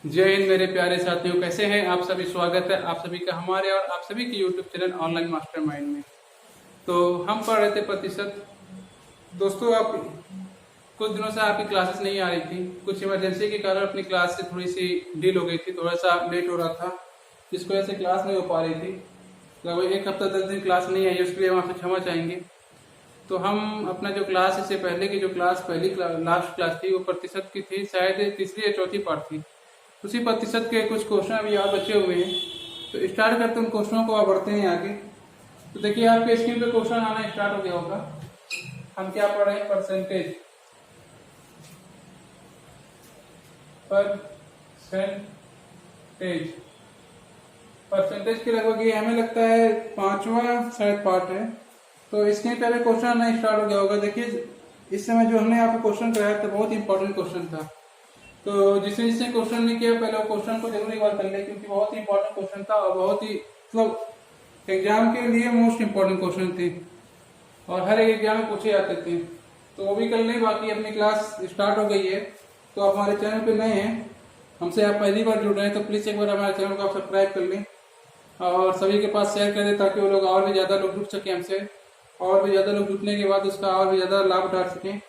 जय हिंद मेरे प्यारे साथियों, कैसे हैं आप सभी। स्वागत है आप सभी का हमारे और आप सभी के यूट्यूब चैनल ऑनलाइन मास्टरमाइंड में। तो हम पढ़ रहे थे प्रतिशत। दोस्तों, आप कुछ दिनों से आपकी क्लासेस नहीं आ रही थी, कुछ इमरजेंसी के कारण अपनी क्लास से थोड़ी सी डील हो गई थी, थोड़ा सा लेट हो रहा था, जिसकी वजह से क्लास नहीं हो पा रही थी। लगभग एक हफ्ता 10 दिन क्लास नहीं आई, उसके लिए हम आपसे क्षमा चाहेंगे। तो हम अपना जो क्लास, इससे पहले की जो क्लास लास्ट क्लास थी वो प्रतिशत की थी, शायद तीसरी या चौथी पार्ट थी। उसी प्रतिशत के कुछ क्वेश्चन अभी याद बचे हुए हैं, तो स्टार्ट करते हैं उन क्वेश्चनों को। आप बढ़ते हैं आगे। तो देखिए, आपके स्क्रीन पे क्वेश्चन आना स्टार्ट हो गया होगा। हम क्या पढ़ रहे हैं? परसेंटेज। परसेंटेज के लगभग ये हमें लगता है पांचवा शायद पार्ट है। तो इसके पहले क्वेश्चन आना स्टार्ट हो गया होगा। देखिए, इस समय जो हमने आपको क्वेश्चन कराया था बहुत इंपॉर्टेंट क्वेश्चन था। तो जिसने जिसने क्वेश्चन नहीं किया, पहले वो क्वेश्चन को जरूर एक बार कर ले, क्योंकि बहुत ही इंपॉर्टेंट क्वेश्चन था और बहुत ही मतलब एग्जाम के लिए मोस्ट इंपॉर्टेंट क्वेश्चन थे और हर एक एग्जाम में पूछे जाते थे। तो वो भी कर लें। बाकी अपनी क्लास स्टार्ट हो गई है। तो आप हमारे चैनल पे नए हैं, हमसे आप पहली बार जुड़ रहे हैं, तो प्लीज एक बार हमारे चैनल को आप सब्सक्राइब कर लें और सभी के पास शेयर कर दें, ताकि वो लोग और भी ज्यादा लोग जुड़ सके हमसे, और भी ज्यादा लोग जुटने के बाद उसका और भी ज्यादा लाभ उठा सकें।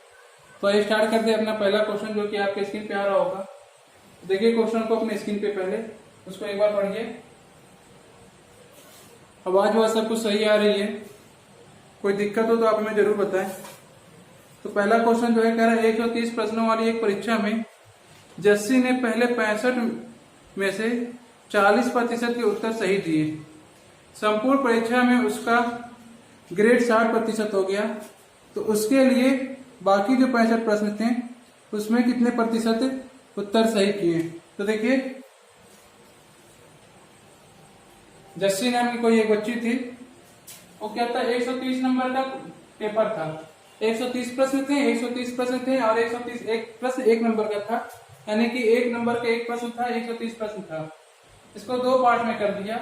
तो ये स्टार्ट करते हैं अपना पहला क्वेश्चन, जो कि आपके स्क्रीन पे आ रहा होगा। देखिए क्वेश्चन को अपने स्क्रीन पे, पहले उसको एक बार पढ़िए। आवाज वह सब कुछ सही आ रही है? कोई दिक्कत हो तो आप हमें जरूर बताएं। तो पहला क्वेश्चन जो है, कह रहा है 130 प्रश्नों वाली एक परीक्षा में जस्सी ने पहले 65 में से 40% के उत्तर सही दिए। संपूर्ण परीक्षा में उसका ग्रेड 60% हो गया। तो उसके लिए बाकी जो 65 प्रश्न थे उसमें कितने प्रतिशत उत्तर सही किए? तो देखिए, जस्सी नाम की कोई एक बच्ची थी। वो क्या था, 130 नंबर का पेपर था। 130 प्रश्न थे, 130 प्रश्न थे और 130 एक प्रश्न 1 नंबर का था, यानी कि 1 नंबर का एक प्रश्न था, 130 प्रश्न था। इसको 2 पार्ट में कर दिया,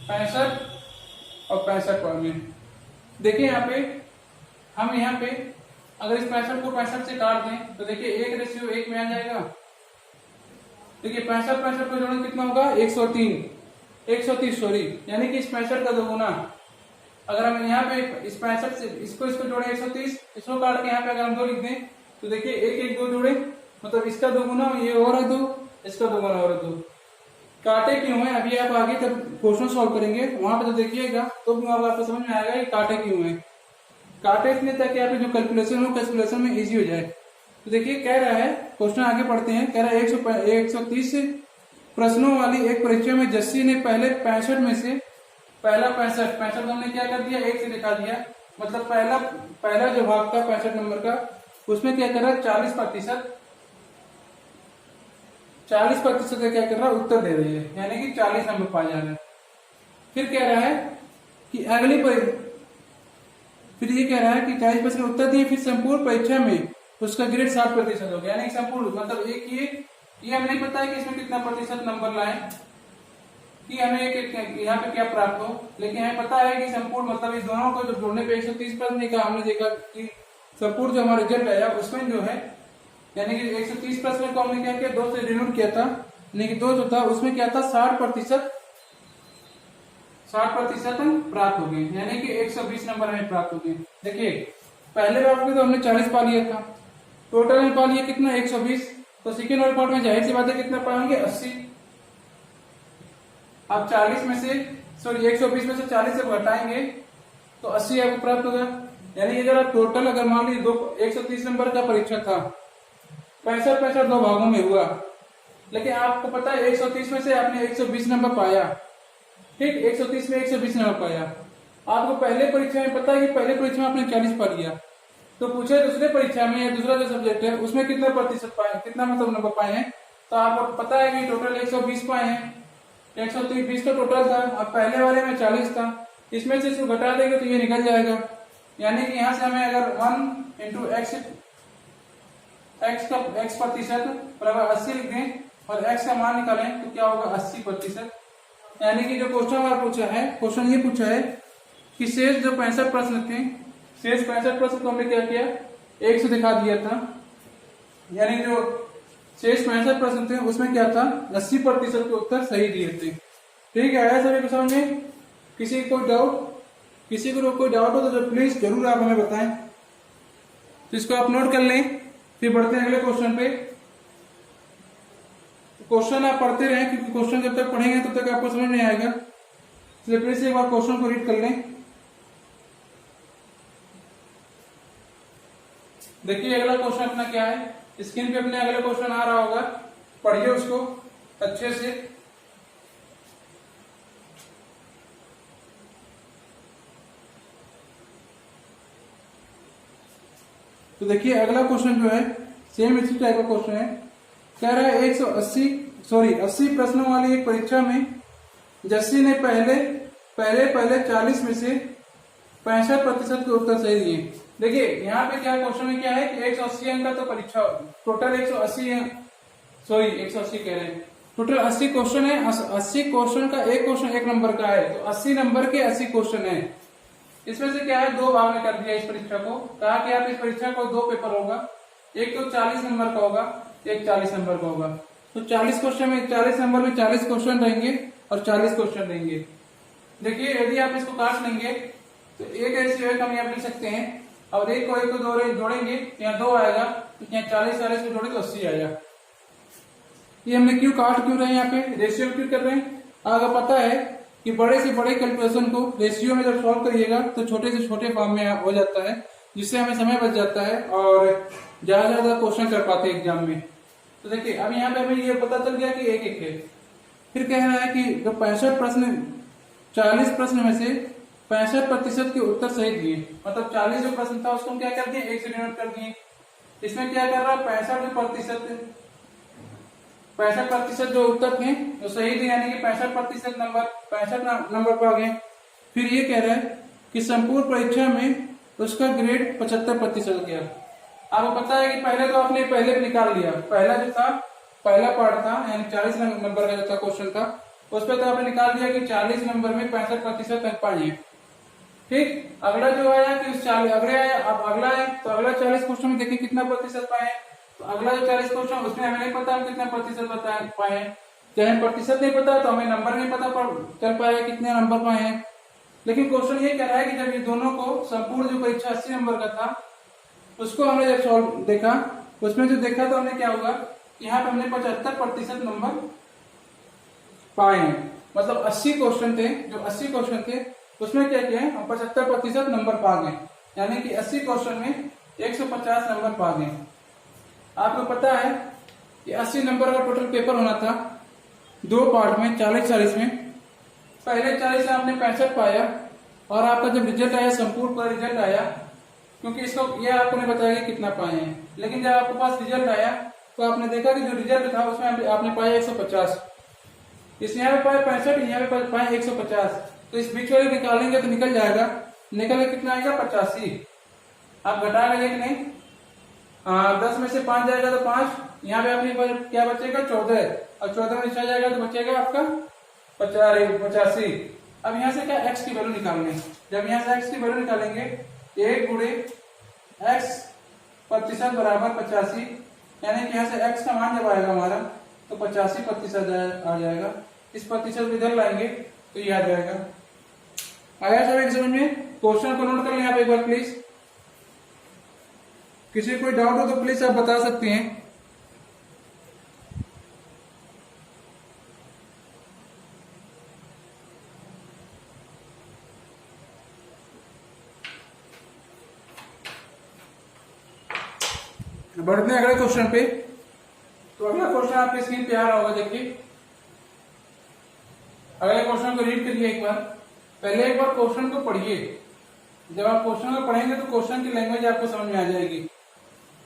65 और 65 में। देखिए हम यहाँ पे अगर इस 65 को 65 से काट दें तो देखिए 1:1 में आ जाएगा। देखिए 65 को जोड़ें कितना होगा? 130 सॉरी, यानी कि इस 65 का दोगुना। अगर हम यहाँ पे इस 65 से इसको जोड़े 130, इसको काट के यहाँ पे अगर हम 2 लिख दें तो देखिए 1 2 जोड़े, मतलब इसका दोगुना ये और है 2, इसका दोगुना और 2। काटे क्यों है अभी आप आगे जब क्वेश्चन सॉल्व करेंगे वहां पे तो देखिएगा, तो आपको समझ में आएगा कि काटे क्यों है। काटे इसलिए ताकि आप जो कैलकुलेशन हो, कैलकुलेशन में इजी हो जाए। तो देखिए कह रहा है, क्वेश्चन आगे पढ़ते हैं। कह रहा है 130 प्रश्नों वाली एक परीक्षा में जस्सी ने पहले 65 में से पहला 65 हमने क्या कर दिया, 1 से दिखा दिया। मतलब पहला जो भाग था 65 नंबर का, उसमें क्या कर रहा है 40% का क्या कर रहा है उत्तर दे रही है, यानी कि 40 नंबर पा जा रहा है। फिर कह रहा है कि फिर ये कह रहा है कि 40% उत्तर दिए, फिर संपूर्ण परीक्षा में उसका ग्रेड 60% हो गया। यानी संपूर्ण मतलब एक ये हमें नहीं पता है कि इसमें कितना प्रतिशत नंबर लाए, कि हमें यहाँ पे क्या प्राप्त हो, लेकिन हमें पता है कि संपूर्ण मतलब इस दोनों को जो जोड़ने पे 130% का हमने देखा कि संपूर्ण जो हमारा रिजल्ट आया उसमें जो है, यानी कि 130% को हमने क्या किया, 2 से डिनोट किया था, यानी कि 2 जो था उसमें क्या था 60% प्राप्त हो गए, यानी कि 120 नंबर हमें प्राप्त हो गए। देखिए पहले पार्ट में तो हमने 40 पा लिया था, टोटल में पा लिया कितना 120। तो सेकेंड वाले पार्ट में जाहिर सी बात है कितना पाएंगे 80। आप 40 में से 120 में से 40 से घटाएंगे तो 80 आपको प्राप्त होगा। यानी ये जरा टोटल अगर मान लीजिए 130 नंबर का परीक्षा था, 65 2 भागों में हुआ, लेकिन आपको पता है 130 में से आपने 120 नंबर पाया। ठीक, 130 में 120 नंबर पाया। आपको पहले परीक्षा में पता है कि पहले परीक्षा में आपने 40 पा लिया, तो पूछे दूसरे परीक्षा में या दूसरा जो सब्जेक्ट है उसमें कितना प्रतिशत पाए, कितना मतलब नंबर पाए हैं, तो आपको पता है कि टोटल 120 पाए हैं। 120 तो टोटल था, अब पहले वाले में 40 था, इसमें से इसको घटा देंगे तो ये निकल जाएगा। यानी कि यहाँ से हमें अगर 1 इंटू x प्रतिशत बराबर 80 लिख दें और x का मान निकालें तो क्या होगा 80%। यानी कि जो क्वेश्चन हमारा पूछा है, क्वेश्चन ये पूछा है कि शेष जो 65 प्रश्न थे, शेष 65 प्रश्न को हमने क्या किया 1 से दिखा दिया था, यानी जो शेष 65 प्रश्न थे, उसमें क्या था 80% के उत्तर सही दिए थे। ठीक है, आया सभी को समझ में? किसी को कोई डाउट हो तो प्लीज जरूर आप हमें बताएं। तो इसको आप नोट कर लें, फिर बढ़ते हैं अगले क्वेश्चन पे। क्वेश्चन आप पढ़ते रहें, क्योंकि क्वेश्चन जब तक पढ़ेंगे तब तक आपको समझ नहीं आएगा। इसलिए फिर से एक बार क्वेश्चन को रीड कर लें। देखिए अगला क्वेश्चन अपना क्या है, स्क्रीन पे अपने अगला क्वेश्चन आ रहा होगा, पढ़िए उसको अच्छे से। तो देखिए अगला क्वेश्चन जो है सेम इसी टाइप का क्वेश्चन है। कह रहा है 80 प्रश्नों वाली एक परीक्षा में जस्सी ने पहले 40 में से 65% के उत्तर सही दिए। देखिए यहाँ पे क्या क्वेश्चन में क्या है कि 180 अंक का तो परीक्षा टोटल 180 कह रहे हैं, टोटल 80 क्वेश्चन है। 80 क्वेश्चन का एक क्वेश्चन 1 नंबर का है, तो 80 नंबर के 80 क्वेश्चन है। इसमें से क्या है 2 भाग में कर दिया इस परीक्षा को। कहा कि आप इस परीक्षा को 2 पेपर होगा, एक तो 40 नंबर का होगा, एक 40 नंबर का होगा। तो 40 क्वेश्चन में 40 नंबर में 40 क्वेश्चन रहेंगे और 40 क्वेश्चन रहेंगे। देखिए यदि आप इसको काट लेंगे तो एक ऐसी एक हम यहाँ लिख सकते हैं, और एक को जोड़ेंगे यहाँ 2 आएगा, तो यहाँ 40 को जोड़े तो 80 आएगा। ये हमने क्यों रहे हैं, यहाँ पे रेशियो क्यों कर रहे हैं? अगर पता है कि बड़े से बड़े कैलकुलेशन को रेशियो में जब सॉल्व करिएगा तो छोटे से छोटे फॉर्म में हो जाता है, जिससे हमें समय बच जाता है और ज्यादा क्वेश्चन कर पाते हैं एग्जाम में। तो देखिए अब यहाँ पे हमें ये पता चल गया कि एक है। फिर कह रहा है कि जो 40 प्रश्न में से 65% के उत्तर सही दिए, मतलब 40 जो प्रश्न था उसको हम क्या कर दिए 1 से डिनोट कर दिए। इसमें क्या कर रहा है 65% जो उत्तर थे वो सही थे, यानी कि 65% नंबर पर आ गए। फिर ये कह रहा है कि संपूर्ण परीक्षा में उसका ग्रेड 75% गया। आपको पता है कि पहले तो आपने पहले निकाल लिया, पहला पार्ट था यानी 40 नंबर का जो था क्वेश्चन था, उस पर तो आपने निकाल दिया कि 40 नंबर में 65% तक पाए। ठीक, अगला जो आया कि अगला 40 क्वेश्चन में देखिए कितना प्रतिशत पाए। तो अगला जो 40 क्वेश्चन उसमें हमें नहीं पता हम कितना प्रतिशत पाए हैं, चाहे प्रतिशत नहीं पता तो हमें नंबर नहीं पता चल पाएगा कितने नंबर पाए हैं। लेकिन क्वेश्चन ये कह रहा है कि जब ये दोनों को संपूर्ण जो परीक्षा 80 नंबर का था उसको हमने जब सॉल्व देखा, उसमें जो देखा तो हमने क्या होगा, यहाँ पे हमने 75% नंबर पाए हैं। मतलब 80 क्वेश्चन थे उसमें क्या किया हम 75% नंबर पा गए, यानी कि 80 क्वेश्चन में 150 नंबर पा गए। आपको पता है कि 80 नंबर का टोटल पेपर होना था 2 पार्ट में 40 में। पहले 40 में आपने 65 पाया और आपका जब रिजल्ट आया संपूर्ण का रिजल्ट आया, क्योंकि इसको ये आपको नहीं बताया कि कितना पाए हैं, लेकिन जब आपके पास रिजल्ट आया तो आपने देखा कि जो रिजल्ट था उसमें आपने पाया 150, इस यहाँ पे पाए 65, यहाँ पे पाए 150। तो इस बीच वाले निकालेंगे तो निकल जाएगा, निकल के कितना आएगा 85। आप घटा लेंगे कि नहीं, 10 में से 5 जाएगा तो 5, यहाँ पे अपने क्या बचेगा 14, और 14 में निकल जाएगा तो बचेगा आपका 85। अब यहाँ से क्या x की वैल्यू निकालनी, जब यहाँ से x की वैल्यू निकालेंगे 1 गुणे x प्रतिशत बराबर 85, यानी कि यहाँ से x का मान जब आएगा हमारा तो 85% आ जाएगा। इस प्रतिशत को इधर लाएंगे तो ये आ जाएगा। आया सभी समझ में? क्वेश्चन को नोट कर लें यहाँ पे एक बार प्लीज। किसी कोई डाउट हो तो प्लीज आप बता सकते हैं। बढ़ते हैं अगले क्वेश्चन पे। तो अगला क्वेश्चन आपके स्क्रीन पे आ रहा होगा, देखिए अगले क्वेश्चन को रीड करिए एक बार। पहले एक बार क्वेश्चन को पढ़िए, जब आप क्वेश्चन को पढ़ेंगे तो क्वेश्चन की लैंग्वेज आपको समझ में आ जाएगी।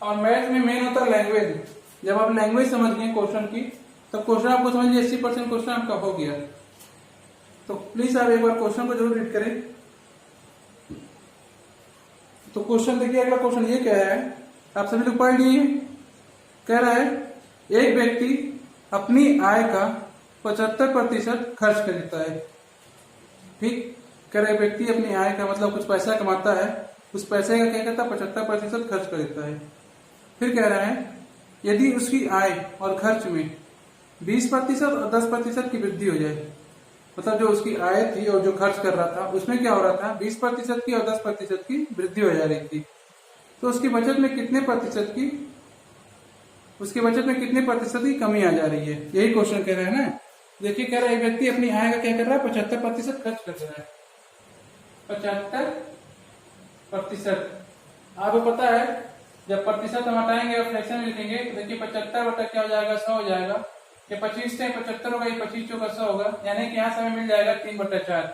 और मैथ में मेन होता है लैंग्वेज, जब आप लैंग्वेज समझ गए क्वेश्चन की तो क्वेश्चन आपको समझ लीजिए 80% क्वेश्चन आपका हो गया। तो प्लीज आप एक बार क्वेश्चन को जरूर रीड करें। तो क्वेश्चन देखिए, अगला क्वेश्चन ये क्या है, आप सभी लोग पढ़ लीजिए। कह रहा है एक व्यक्ति अपनी आय का 75% खर्च कर देता है। ठीक, कह रहे व्यक्ति अपनी आय का मतलब कुछ पैसा कमाता है, उस पैसे का क्या करता है 75% खर्च कर देता है। फिर कह रहा है यदि उसकी आय और खर्च में 20% और 10% की वृद्धि हो जाए, मतलब जो उसकी आय थी और जो खर्च कर रहा था उसमें क्या हो रहा था, 20% की और 10% की वृद्धि हो जा रही थी, तो उसकी बचत में कितने प्रतिशत की कमी आ जा रही है, यही क्वेश्चन कह रहा है ना। देखिए कह रहा है एक व्यक्ति अपनी आय का क्या कर रहा है, 75% खर्च कर रहा है, 75%। आपको पता है जब प्रतिशत हम हटाएंगे और फ्रैक्शन में लिखेंगे तो देखिए 75 बटा क्या हो जाएगा, 100 हो जाएगा। ये 25 से 75 होगा, ये 25 चौका 100 होगा, यानी कि यहाँ से हमें मिल जाएगा 3/4।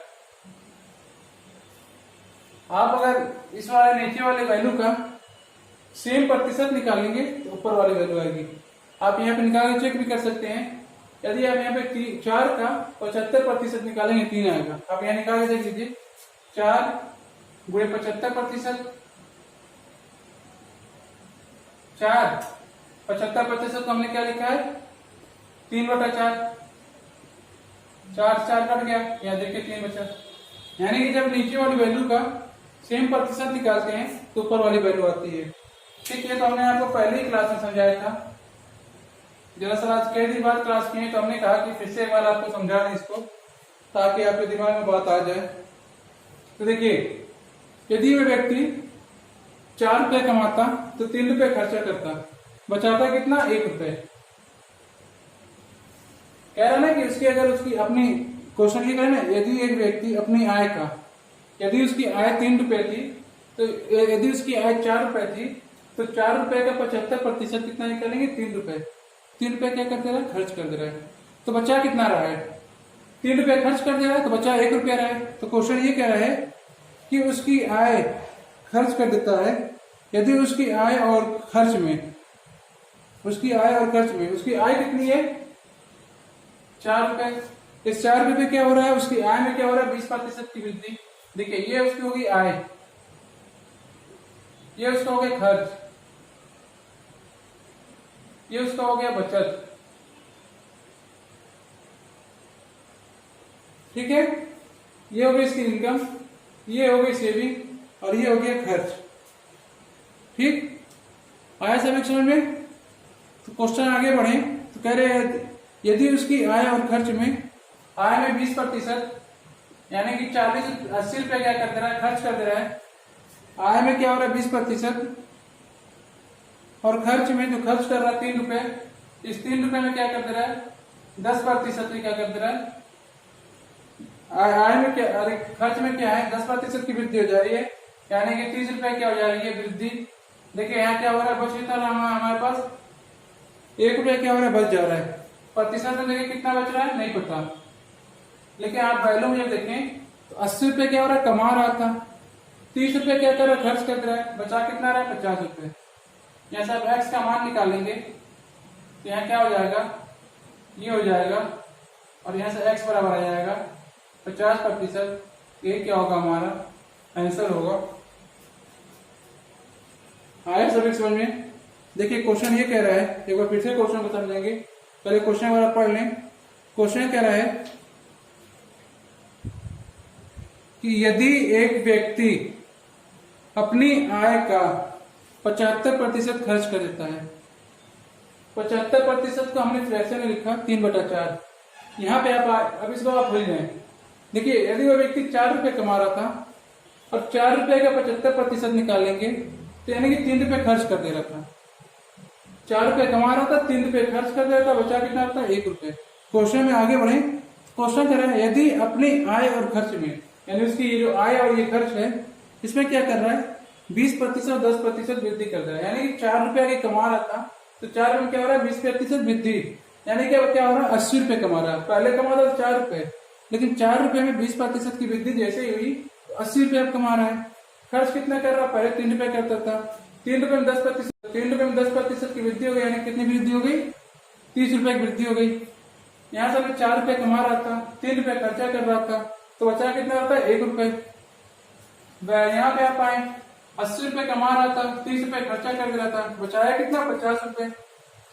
आप अगर इस वाले नीचे वाले वैल्यू का सेम प्रतिशत निकालेंगे तो ऊपर वाली वैल्यू आएगी। आप यहाँ पे निकाल चेक भी कर सकते हैं। यदि आप यहाँ पे 4 का 75% निकालेंगे 3 आएगा। आप यहाँ निकाल के देख लीजिए, 4 गुणे 75%, 4 75% को हमने क्या लिखा है, 3/4, 4 कट गया, यहाँ देखिए 3 बचा। यानी कि जब नीचे वाली वैल्यू का सेम प्रतिशत निकालते हैं तो ऊपर वाली वैल्यू आती है। ठीक है, तो हमने आपको पहले ही क्लास में समझाया था। दरअसल आज कई दिन बाद क्लास की है तो हमने कहा कि फिर से एक बार आपको समझा दें इसको, ताकि आपके दिमाग में बात आ जाए। तो देखिए यदि वह व्यक्ति 4 रुपए कमाता तो 3 रुपए खर्चा करता, बचाता कितना, 1 रुपए। कह रहा ना कि उसकी अगर उसकी अपनी क्वेश्चन लिख रहे ना, यदि एक व्यक्ति अपनी आय का, यदि उसकी आय 3 रुपए थी तो यदि उसकी आय 4 रुपए थी तो 4 रुपए का 75% कितना निकालेंगे, 3 रुपए। 3 रुपए क्या कर दे रहा है, खर्च कर दे रहा है, तो बचा कितना रहा है, 3 रुपए खर्च कर दे रहा है तो बचा 1 रुपया रहा है। तो क्वेश्चन ये कह रहा है कि उसकी आय खर्च कर देता है, यदि उसकी आय और खर्च में उसकी आय कितनी है, 4 रुपए। इस 4 रुपए क्या हो रहा है, उसकी आय में क्या हो रहा है, 20% की वृद्धि। देखिए ये उसकी होगी आय, ये उसका हो गया खर्च, ये उसका हो गया बचत। ठीक है, ये हो गई इसकी इनकम, ये हो गई सेविंग और ये हो गया खर्च। ठीक, आया सभी समझ में। तो क्वेश्चन आगे बढ़े तो कह रहे हैं यदि उसकी आय और खर्च में, आय में 20%, यानी कि 80 रुपए क्या कर दे रहा है, खर्च कर दे रहा है। आय में क्या हो रहा है, 20%, और खर्च में जो खर्च कर रहा है 3 रुपए, इस 3 रुपए में क्या कर दे रहा है, 10% में क्या कर दे रहा है, आय में क्या, अरे खर्च में क्या है, 10% की वृद्धि हो जा रही है, यानी कि 30 रुपए क्या हो जा रही है, वृद्धि। देखिए यहाँ क्या हो रहा है, बच कितना हमारे पास, 1 रुपया क्या हो रहा है, बच जा रहा है। प्रतिशत में देखिए कितना बच रहा है, नहीं पता, लेकिन आप वैल्यू में जब देखें तो 80 रुपए क्या हो रहा है, कमा रहा था, 30 रुपए क्या कर रहा है, खर्च कर रहा है, बचा कितना रहा है, 50 रुपए। यहाँ से आप एक्स का मान निकालेंगे तो यहाँ क्या हो जाएगा, ये हो जाएगा, और यहाँ से एक्स बराबर आ जाएगा 50%। ये क्या होगा, हमारा आंसर होगा। आया सभी समझ में। देखिए क्वेश्चन ये कह रहा है, एक बार फिर से क्वेश्चन को समझेंगे, पहले क्वेश्चन वाला पढ़ लें। क्वेश्चन कह रहा है कि यदि एक व्यक्ति अपनी आय का 75% खर्च कर देता है, 75% को हमने फ्रैक्शन में लिखा 3/4। यहाँ पे आप अब इसको आप भूल जाए। देखिए यदि वो व्यक्ति 4 रुपए कमा रहा था और 4 रुपए का 75% निकालेंगे तो यानी कि 3 रुपए खर्च कर दे रहा था। 4 रुपए कमा रहा था, 3 रुपए खर्च कर दे रहा था, बचा कितना था, 1 रुपए। क्वेश्चन में आगे बढ़े। क्वेश्चन कह रहा है यदि अपनी आय और खर्च में, यानी उसकी ये जो आय और ये खर्च है, इसमें क्या कर रहा है, 20% और 10% वृद्धि कर रहा है। यानी कि 4 रुपया के कमा रहा था तो 4 में क्या हो रहा है, 20% वृद्धि, यानी कि क्या हो रहा है, 80 रुपए कमा रहा है। पहले कमा रहा था 4 रुपए, लेकिन 4 रुपए में 20% की वृद्धि जैसे ही हुई तो 80 रुपए अब कमा रहा है। खर्च कितना कर रहा है, पहले 3 रुपए करता था, 3 रुपए में 10% की वृद्धि हो गई, यानी कितनी वृद्धि हो गई, 30 रुपए की वृद्धि हो गई। यहाँ से मैं 4 रुपए कमा रहा था, 3 रुपए खर्चा कर रहा था, तो बचा कितना होता है, 1 रुपए। यहाँ पे आप आए, 80 रुपए कमा रहा था, 30 रुपए खर्चा कर रहा था, बचाया कितना, 50 रुपए।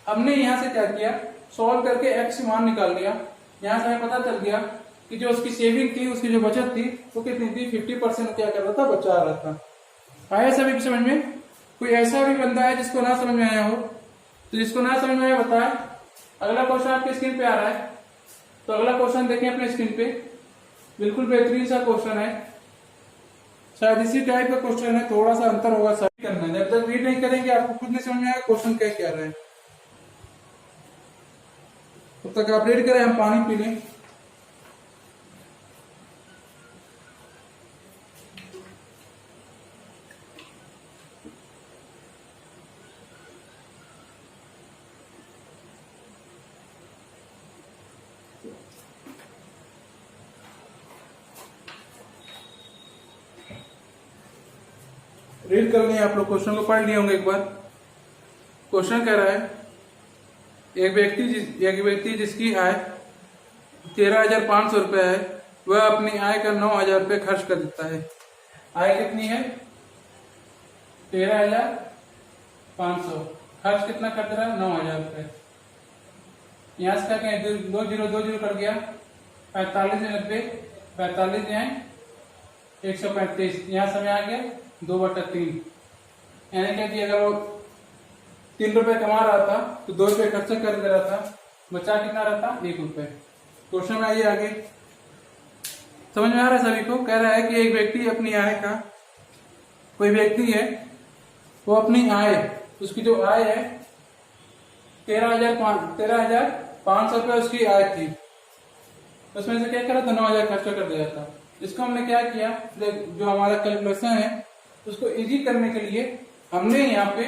हमने यहाँ से क्या किया, सॉल्व करके एक्स मान निकाल लिया। यहाँ से हमें पता चल गया कि जो उसकी सेविंग थी, उसकी जो बचत थी वो कितनी थी, 50% क्या कर रहा था, बचा रहा था। आया सभी समझ में। कोई ऐसा भी बंदा है जिसको ना समझ में आया हो तो जिसको ना समझ में आया बताए। अगला क्वेश्चन आपके स्क्रीन पे आ रहा है, तो अगला क्वेश्चन देखें अपने स्क्रीन पे। बिल्कुल बेहतरीन सा क्वेश्चन है, शायद इसी टाइप का क्वेश्चन है, थोड़ा सा अंतर होगा। सही करना है, जब तक रीड नहीं करेंगे आपको खुद नहीं समझ में आएगा क्वेश्चन क्या रहा है। तब तक आप रीड करें, हम पानी पी लें। रीड कर लें आप लोग, क्वेश्चन को पढ़ लिए होंगे एक बार। क्वेश्चन कह रहा है एक व्यक्ति जिसकी आय 13,500 रुपये है, वह अपनी आय का 9,000 रुपये खर्च कर देता है। आय कितनी है? 13,500, खर्च कितना कर दे रहा है? 9,000 रुपये। यहाँ से क्या कहें, 2 जीरो कर गया, 45 में 90, 45 यहाँ 135, यहाँ समय आ गया 2/3। यानी क्या कि अगर वो 3 रुपए कमा रहा था तो 2 रुपए खर्चा कर दे रहा था, बचा कितना रहता? 1 रुपए। क्वेश्चन में आइए आगे, समझ में आ रहा है सभी को? कह रहा है कि एक व्यक्ति अपनी आय का, कोई व्यक्ति है वो अपनी आय, उसकी जो आय है 13,500 रुपये उसकी आय थी, उसमें से क्या करा था? 9,000 खर्चा कर दिया था। इसको हमने क्या किया, जो हमारा कैलकुलेशन है उसको इजी करने के लिए हमने यहाँ पे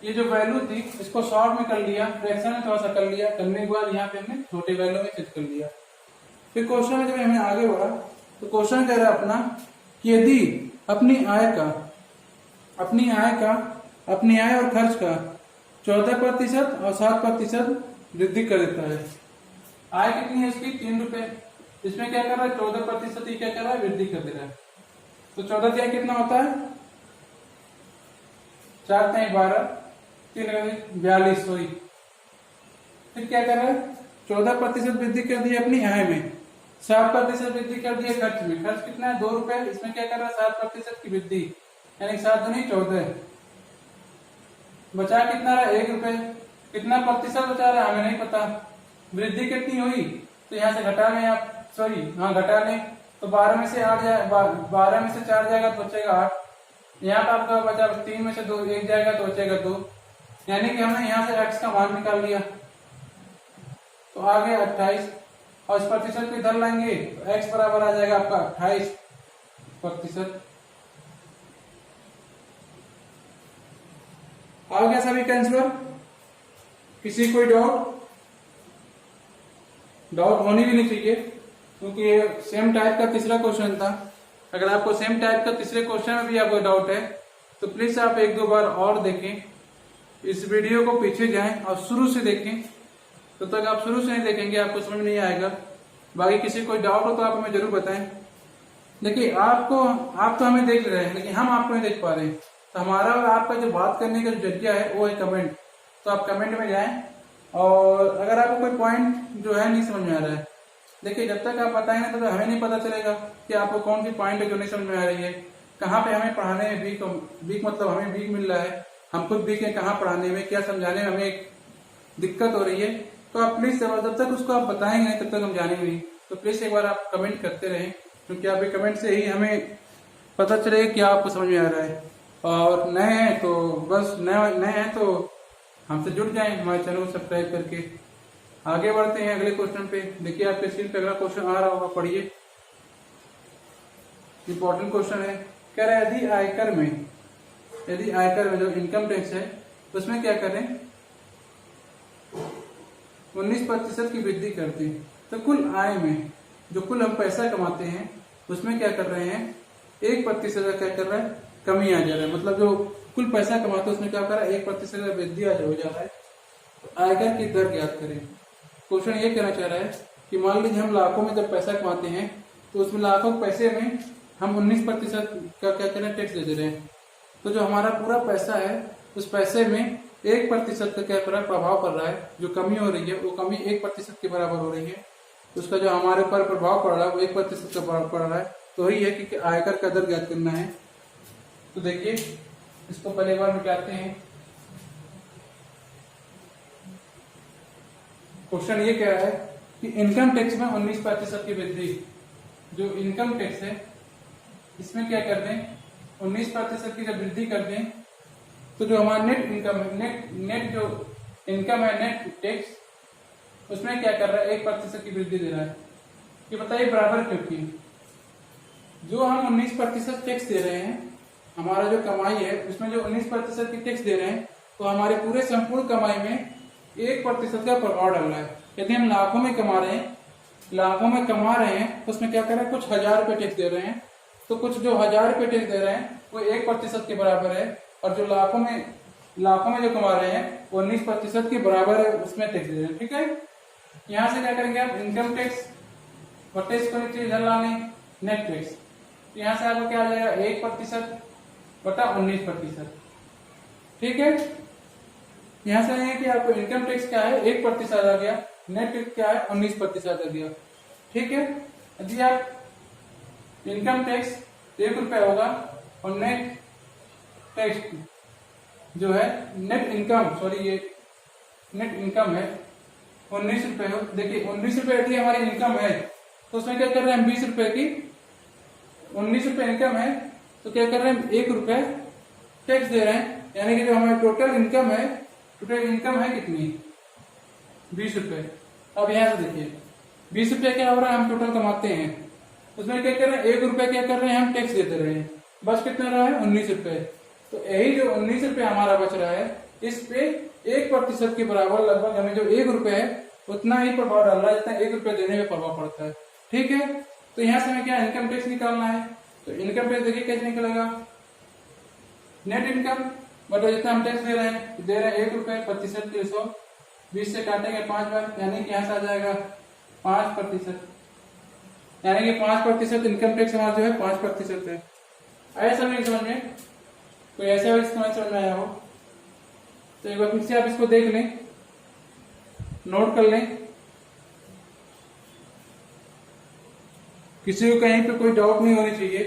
ये जो वैल्यू थी इसको शॉर्ट में कर लिया, फ्रैक्शन में थोड़ा सा कर लिया, करने के बाद यहाँ पे हमने छोटे वैल्यू में चेंज कर लिया। फिर क्वेश्चन में जब हमें आगे बढ़ा तो क्वेश्चन कह रहा है अपना कि यदि अपनी आय और खर्च का 14% और 7% वृद्धि कर देता है। आय कितनी है इसकी? 3 रुपए। इसमें क्या कर रहा है? 14% ही क्या कर रहा है? वृद्धि कर दे रहा है। तो 14 कितना होता है? 4 12, 3 42, सॉरी। फिर क्या कर रहा है? 14% वृद्धि कर दी अपनी आय में, 7% वृद्धि कर दी खर्च में। खर्च कितना है? 2 रुपए। इसमें क्या कर रहा है? 7% की वृद्धि, यानी 7 दूनी 14। बचा कितना रहा? 1 रुपए। कितना प्रतिशत बचा रहा है हमें नहीं पता। वृद्धि कितनी हुई तो यहाँ से घटा लें आप, सॉरी हाँ घटा लें, तो 12 में से 8 जाएगा, 12 में से 4 जाएगा तो बचेगा 8। यहाँ पर आपका बचा 3 में से 2 1 जाएगा तो बचेगा 2, यानी कि हमने यहाँ से x का मान निकाल लिया तो आ गया 28, और इस प्रतिशत को इधर लाएंगे तो x बराबर आ जाएगा आपका 28%। आ गया सभी का आंसर? किसी कोई डाउट होनी भी नहीं चाहिए, क्योंकि सेम टाइप का तीसरा क्वेश्चन था। अगर आपको सेम टाइप का तीसरे क्वेश्चन में भी आपको डाउट है तो प्लीज आप 1-2 बार और देखें, इस वीडियो को पीछे जाएं और शुरू से देखें। तो तक आप शुरू से नहीं देखेंगे आपको समझ नहीं आएगा। बाकी किसी कोई डाउट हो तो आप हमें जरूर बताएं। देखिए आप तो हमें देख रहे हैं लेकिन हम आपको नहीं देख पा रहे हैं, तो हमारा और आपका जो बात करने का जो जरिया है वो है कमेंट। तो आप कमेंट में जाएं, और अगर आपको कोई पॉइंट जो है नहीं समझ में आ रहा है, देखिए जब तक आप बताएंगे तो हमें नहीं पता चलेगा कि आपको कौन सी पॉइंट है जो नहीं समझ में आ रही है, कहाँ पे हमें पढ़ाने में वीक मतलब हमें वीक मिल रहा है, हम खुद वीक है कहाँ पढ़ाने में, क्या समझाने में हमें एक दिक्कत हो रही है। तो आप प्लीज जब तक उसको आप बताएंगे नहीं तब तक हम जानेंगे नहीं। तो प्लीज एक बार आप कमेंट करते रहें, क्योंकि आपके कमेंट से ही हमें पता चलेगा क्या आपको समझ में आ रहा है। और नए हैं तो बस नए हैं तो हमसे जुड़ जाएं, हमारे चैनल को सब्सक्राइब करके। आगे बढ़ते हैं अगले क्वेश्चन पे। देखिए आपके स्क्रीन पे अगला क्वेश्चन आ रहा होगा, पढ़िए। इंपॉर्टेंट क्वेश्चन है, कह रहा है यदि आयकर में जो इनकम टैक्स है उसमें क्या करें? 19% की वृद्धि करते हैं तो कुल आय में जो कुल हम पैसा कमाते हैं उसमें क्या कर रहे हैं? 1% क्या कर रहा है? कमी आ जा रहा है। मतलब जो कुल पैसा कमाते हैं उसमें क्या कर रहा है? 1% वृद्धि हो जा रहा है। तो आयकर की दर ज्ञात करें। क्वेश्चन ये कहना चाह रहा है कि मान लीजिए हम लाखों में जब पैसा कमाते हैं तो उसमें लाखों पैसे में हम 19% का क्या करें? टैक्स दे रहे हैं। तो जो हमारा पूरा पैसा है उस पैसे में 1% का क्या कर रहा है? प्रभाव पड़ रहा है। जो कमी हो रही है वो कमी 1% के बराबर हो रही है। उसका जो हमारे ऊपर प्रभाव पड़ रहा है वो 1% का पड़ रहा है। तो वही है कि आयकर का दर ज्ञात करना है। तो देखिए इसको पहले बार मिटाते हैं। क्वेश्चन ये कह रहा है कि इनकम टैक्स में 19% की वृद्धि। जो इनकम टैक्स है इसमें क्या कर दें, 19% की जब वृद्धि कर दें तो जो हमारा नेट इनकम है, नेट जो इनकम है, नेट टैक्स, उसमें क्या कर रहा है, 1% की वृद्धि दे रहा है। ये बताइए बराबर क्योंकि जो हम 19% टैक्स दे रहे हैं, हमारा जो कमाई है उसमें जो 19% की टैक्स दे रहे हैं, तो हमारे पूरे संपूर्ण कमाई में 1% का प्रभाव डाल रहा है। यदि हम लाखों में कमा रहे हैं, तो उसमें क्या कर रहे हैं, कुछ 1000 रुपए टैक्स दे रहे हैं, तो कुछ जो 1000 रुपए टैक्स दे रहे हैं वो 1% के बराबर है, और जो लाखों में जो कमा रहे हैं वो 19% के बराबर है, उसमें टैक्स दे रहे हैं। ठीक है, यहाँ से क्या करेंगे आप, इनकम टैक्स बटे इसको नीचे इधर लाने नेट टैक्स, यहाँ से आपको क्या आ जाएगा, 1% बटा 19%। ठीक है, यहाँ से आएंगे कि आपको इनकम टैक्स क्या है, 1% आ गया, नेट टैक्स क्या है, 19% आ गया। ठीक है, यदि आप इनकम टैक्स 1 रुपया होगा और नेट टैक्स जो है नेट इनकम है 19 रुपए हो। देखिए 19 रुपए यदि हमारी इनकम है तो उसमें क्या कर रहे हैं हम, 20 रुपए की, 19 रुपए इनकम है तो क्या कर रहे हैं, 1 रुपए टैक्स दे रहे हैं। यानी कि जो हमारी टोटल इनकम है कितनी, 20 रुपए। अब यहाँ से देखिए 20 रुपए क्या हो रहा है, हम टोटल कमाते हैं, उसमें क्या कर रहे हैं, 1 रुपए क्या कर रहे हैं, हम टैक्स देते रहे हैं, बस कितना रहा है, 19 रुपए। तो यही जो 19 रुपए हमारा बच रहा है, इस पे 1% के बराबर लगभग हमें जो 1 रुपए है उतना ही प्रभाव डाल रहा है जितना 1 रुपए देने में प्रभाव पड़ता है। ठीक है, तो यहाँ से हमें क्या इनकम टैक्स निकालना है, तो इनकम टैक्स देखिए कैसे निकलेगा, नेट इनकम बटा जितना हम टैक्स दे रहे हैं 1 रुपए, प्रतिशत 320 से काटेंगे 5 बार, यानी कि यहाँ से आ जाएगा 5%, यानी कि 5% इनकम टैक्स हमारा जो है 5% है। आया समझ में, कोई ऐसा समझ में आया हो तो एक बार फिर से आप इसको देख लें, नोट कर लें, किसी को कहीं पे कोई डाउट नहीं होनी चाहिए।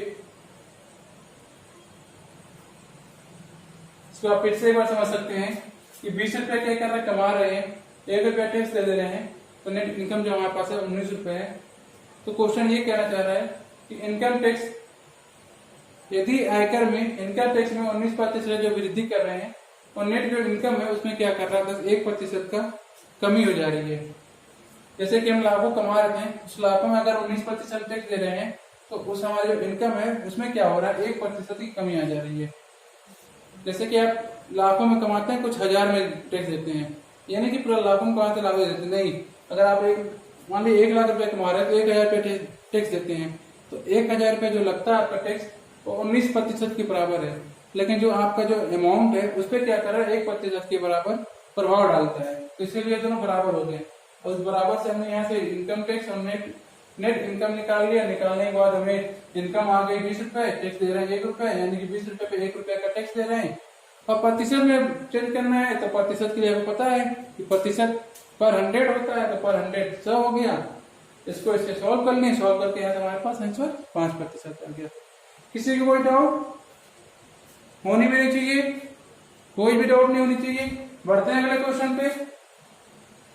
इसको आप फिर से एक बार समझ सकते हैं कि 20 रुपए क्या कर रहे हैं, कमा रहे हैं, 1 रुपया टैक्स दे रहे हैं, तो नेट इनकम जो हमारे पास है 19 रुपए है। तो क्वेश्चन ये कहना चाह रहा है कि इनकम टैक्स, यदि आयकर में इनकम टैक्स में 19% जो वृद्धि कर रहे हैं और नेट जो इनकम है उसमें क्या कर रहा है, बस 1% का कमी हो जा रही है। जैसे कि हम लाखों कमा रहे हैं, उस लाखों में अगर 19% टैक्स दे रहे हैं तो उस हमारा जो इनकम है उसमें क्या हो रहा है, 1% की कमी आ जा रही है। जैसे कि आप लाखों में कमाते हैं, कुछ 1000 में टैक्स देते हैं, यानी कि पूरा लाखों में कमाते लाखों देते नहीं। अगर आप मान लीजिए 1 लाख रुपए कमा रहे हैं तो 1000 रुपए टैक्स देते हैं, तो 1000 रुपए जो लगता है आपका टैक्स वो 19% के बराबर है। लेकिन जो आपका जो अमाउंट है उस पर क्या कर रहा है, 1% के बराबर प्रभाव डालता है, तो इसीलिए दोनों बराबर हो गए। और उस बराबर से हमने यहाँ से इनकम टैक्स और नेट इनकम निकाल लिया। निकालने के बाद हमें इनकम आ गई 20 रुपए, टैक्स दे रहे हैं 1 रुपए, यानी कि 20 रुपए पे 1 रुपए का टैक्स दे रहे हैं। और प्रतिशत में चेंज करना है तो प्रतिशत के लिए हमें पता है कि प्रतिशत पर 100 होता है, तो पर 100 100 हो गया। इसको इससे सॉल्व कर लें, सॉल्व करके यहाँ हमारे पास आंसर 5% आ गया। किसी को कोई डाउट होनी भी नहीं चाहिए, कोई भी डाउट नहीं होनी चाहिए। बढ़ते हैं अगले क्वेश्चन पे।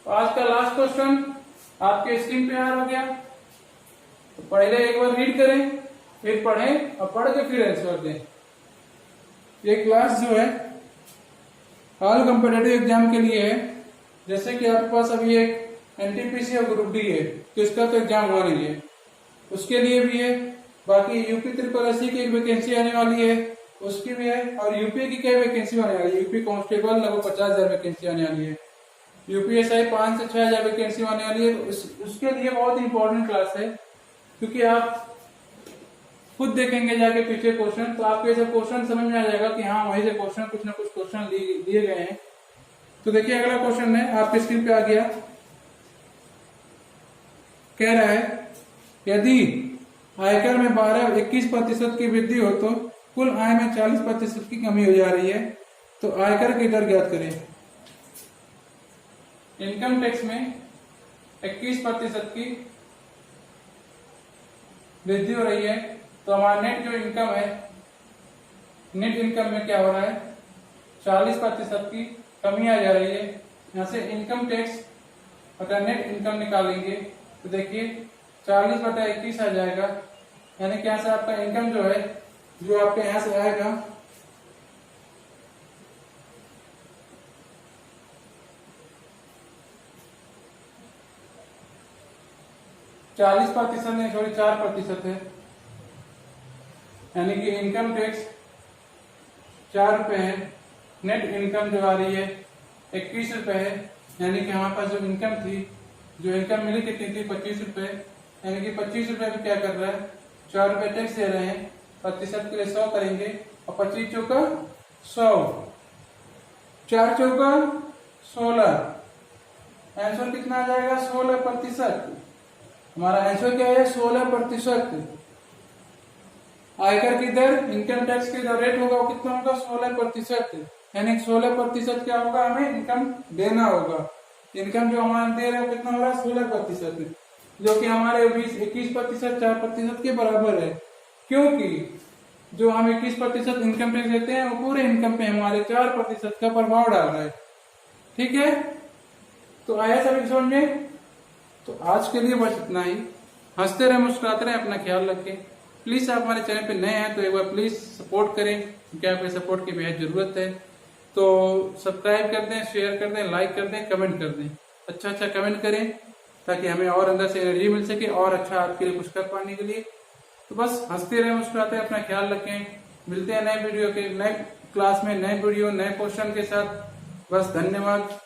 आज का लास्ट क्वेश्चन आपके स्क्रीन पे आ गया, तो पहले एक बार रीड करें, फिर पढ़ें और पढ़ के फिर आंसर दें। ये क्लास जो है ऑल कॉम्पिटिटिव एग्जाम के लिए है। जैसे कि आपके पास अभी एक एनटीपीसी और ग्रुप डी है, तो इसका तो एग्जाम हुआ नहीं है, उसके लिए भी है। बाकी यूपी ट्रिपल एससी की एक वैकेंसी आने वाली है, उसकी भी है। और यूपी की क्या वैकेंसी आने वाली है, यूपी कांस्टेबल लगभग 50,000 वैकेंसी आने वाली है। यूपीएसआई 5 से 6,000 वैकेंसी आने वाली है। तो उसके लिए बहुत इंपॉर्टेंट क्लास है, क्योंकि आप खुद देखेंगे जाके पीछे क्वेश्चन, तो आपको ऐसे क्वेश्चन समझ में आ जाएगा कि हाँ वही से क्वेश्चन कुछ ना कुछ क्वेश्चन दिए गए हैं। तो देखिए अगला क्वेश्चन है, आपके स्क्रीन पे आ गया। कह रहा है यदि आयकर में 12-21% की वृद्धि हो तो कुल आय में 40% की कमी हो जा रही है, तो आयकर की दर ज्ञात करें। इनकम टैक्स में 21% की वृद्धि हो रही है, तो हमारा नेट जो इनकम है, नेट इनकम में क्या हो रहा है, 40% की कमी आ जा रही है। यहाँ से इनकम टैक्स बटा नेट इनकम निकालेंगे तो देखिए 40/21 आ जाएगा, यानी कि यहाँ से आपका इनकम जो है, जो आपके यहाँ से आएगा 40% नहीं, सॉरी 4% है, यानी कि इनकम टैक्स 4 रुपए है। नेट इनकम जो आ रही है 21 रुपए है, यानी कि हमारे पास जो इनकम थी, जो इनकम मिली कितनी थी 25 रुपए, यानी कि 25 रुपए भी क्या कर रहा है 4 रुपए टैक्स दे रहे हैं, प्रतिशत के लिए 100 करेंगे और 25 चौका 100, 4 चौका 16, आंसर कितना आ जाएगा 16%। हमारा आंसर क्या है 16%। आयकर की दर, इनकम टैक्स की जो रेट होगा वो कितना होगा 16%, यानी 16% क्या होगा हमें इनकम देना होगा। इनकम जो हमारा दे रहे हैं कितना होगा 16%, जो कि हमारे 21% 4% के बराबर है, क्योंकि जो हम 21% इनकम टैक्स देते हैं वो पूरे इनकम पे हमारे 4% का प्रभाव डाल रहा है। ठीक है, तो आया सभी समझ में। तो आज के लिए बस इतना ही। हंसते रहे, मुस्कुराते रहे, अपना ख्याल रखें। प्लीज आप हमारे चैनल पे नए हैं तो एक बार प्लीज सपोर्ट करें, क्योंकि आपके सपोर्ट की बेहद जरूरत है। तो सब्सक्राइब कर दें, शेयर कर दें, लाइक कर दें, कमेंट कर दें, अच्छा कमेंट करें ताकि हमें और अंदर से एनर्जी मिल सके और अच्छा आपके लिए कुछ कर पाने के लिए। तो बस हंसते रहे, मुस्कुराते रहे, अपना ख्याल रखें। मिलते हैं नए वीडियो के, नए क्लास में, नए वीडियो, नए क्वेश्चन के साथ। बस धन्यवाद।